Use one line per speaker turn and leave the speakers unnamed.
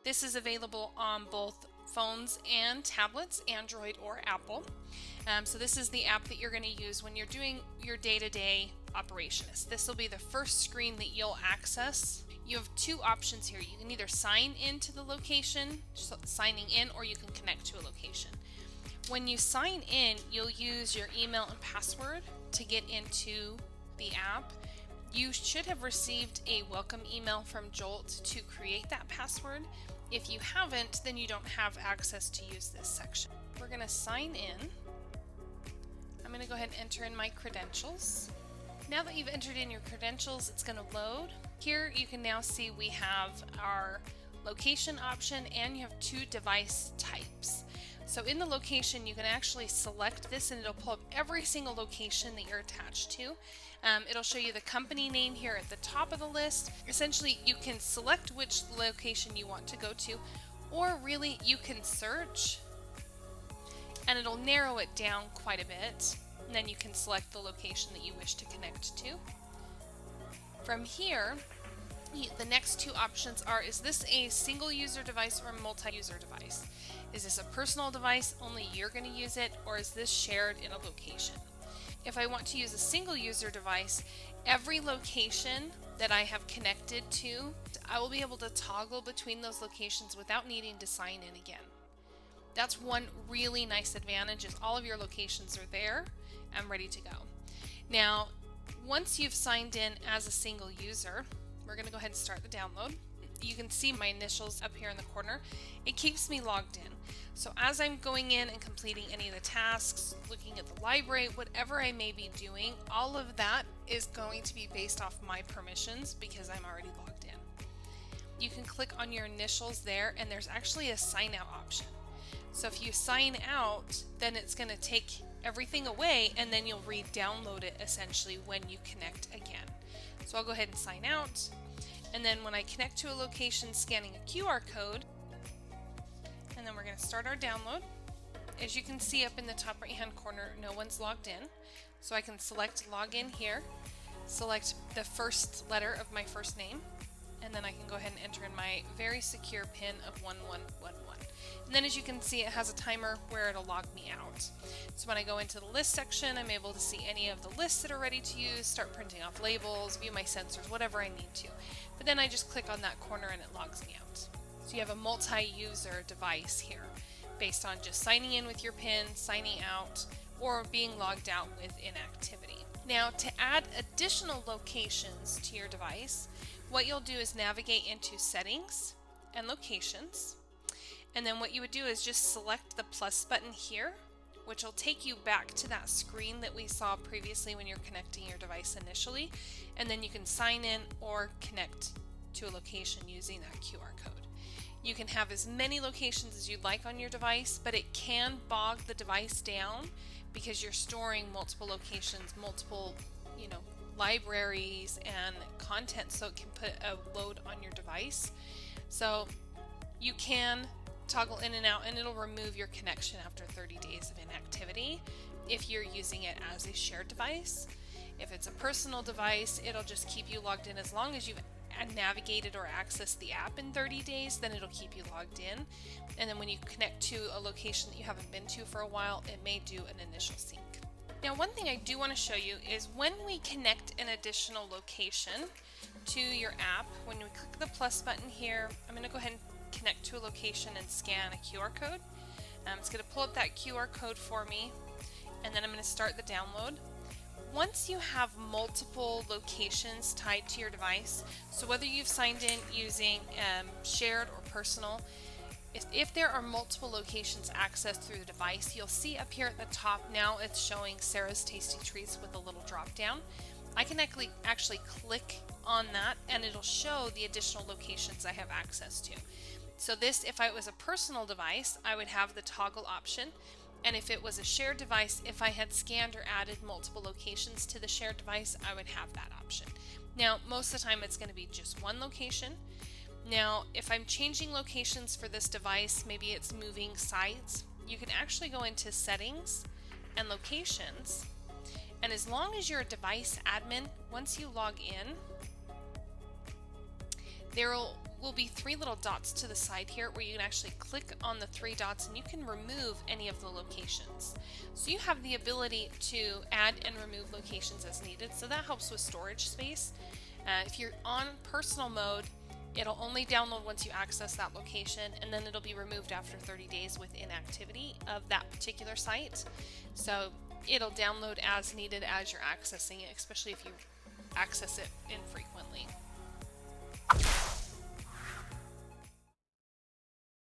This is available on both phones and tablets, Android or Apple. So this is the app that you're going to use when you're doing your day-to-day operations. This will be the first screen that you'll access. You have two options here. You can either sign into the location, so signing in, or you can connect to a location. When you sign in, you'll use your email and password to get into the app. You should have received a welcome email from Jolt to create that password. If you haven't, then you don't have access to use this section. We're going to sign in. I'm going to go ahead and enter in my credentials. Now that you've entered in your credentials, it's going to load. Here you can now see we have our location option and you have two device types. So in the location, you can actually select this and it'll pull up every single location that you're attached to. It'll show you the company name here at the top of the list. Essentially, you can select which location you want to go to, or really you can search and it'll narrow it down quite a bit. And then you can select the location that you wish to connect to. From here, the next two options are, is this a single user device or a multi-user device? Is this a personal device, only you're going to use it, or is this shared in a location? If I want to use a single user device, every location that I have connected to, I will be able to toggle between those locations without needing to sign in again. That's one really nice advantage, is all of your locations are there and ready to go. Now, once you've signed in as a single user, we're going to go ahead and start the download. You can see my initials up here in the corner. It keeps me logged in. So as I'm going in and completing any of the tasks, looking at the library, whatever I may be doing, all of that is going to be based off my permissions because I'm already logged in. You can click on your initials there, and there's actually a sign out option. So if you sign out, then it's going to take everything away and then you'll re-download it essentially when you connect again. So I'll go ahead and sign out, and then when I connect to a location, scanning a QR code, and then we're going to start our download. As you can see up in the top right hand corner, no one's logged in, so I can select login here, select the first letter of my first name, and then I can go ahead and enter in my very secure PIN of 1111. And then as you can see, it has a timer where it'll log me out. So when I go into the list section, I'm able to see any of the lists that are ready to use, start printing off labels, view my sensors, whatever I need to. But then I just click on that corner and it logs me out. So you have a multi-user device here based on just signing in with your PIN, signing out, or being logged out with inactivity. Now, to add additional locations to your device, what you'll do is navigate into Settings and Locations. And then what you would do is just select the plus button here, which will take you back to that screen that we saw previously when you're connecting your device initially. And then you can sign in or connect to a location using that QR code. You can have as many locations as you'd like on your device, but it can bog the device down because you're storing multiple locations, multiple, libraries and content, so it can put a load on your device. So you can toggle in and out, and it'll remove your connection after 30 days of inactivity if you're using it as a shared device. If it's a personal device, it'll just keep you logged in as long as you've navigated or accessed the app in 30 days, then it'll keep you logged in. And then when you connect to a location that you haven't been to for a while, it may do an initial sync. Now, one thing I do want to show you is when we connect an additional location to your app, when we click the plus button here, I'm going to go ahead and connect to a location and scan a QR code. It's going to pull up that QR code for me, and then I'm going to start the download. Once you have multiple locations tied to your device, so whether you've signed in using shared or personal, if there are multiple locations accessed through the device, you'll see up here at the top now it's showing Sarah's Tasty Treats with a little drop down. I can actually click on that and it'll show the additional locations I have access to. So this, if it was a personal device, I would have the toggle option. And if it was a shared device, if I had scanned or added multiple locations to the shared device, I would have that option. Now, most of the time it's going to be just one location. Now, if I'm changing locations for this device, maybe it's moving sites, you can actually go into Settings and Locations. And as long as you're a device admin, once you log in, there will be 3 little dots to the side here where you can actually click on the 3 dots and you can remove any of the locations. So you have the ability to add and remove locations as needed, so that helps with storage space. If you're on personal mode, it'll only download once you access that location, and then it'll be removed after 30 days with inactivity of that particular site. So it'll download as needed as you're accessing it, especially if you access it infrequently.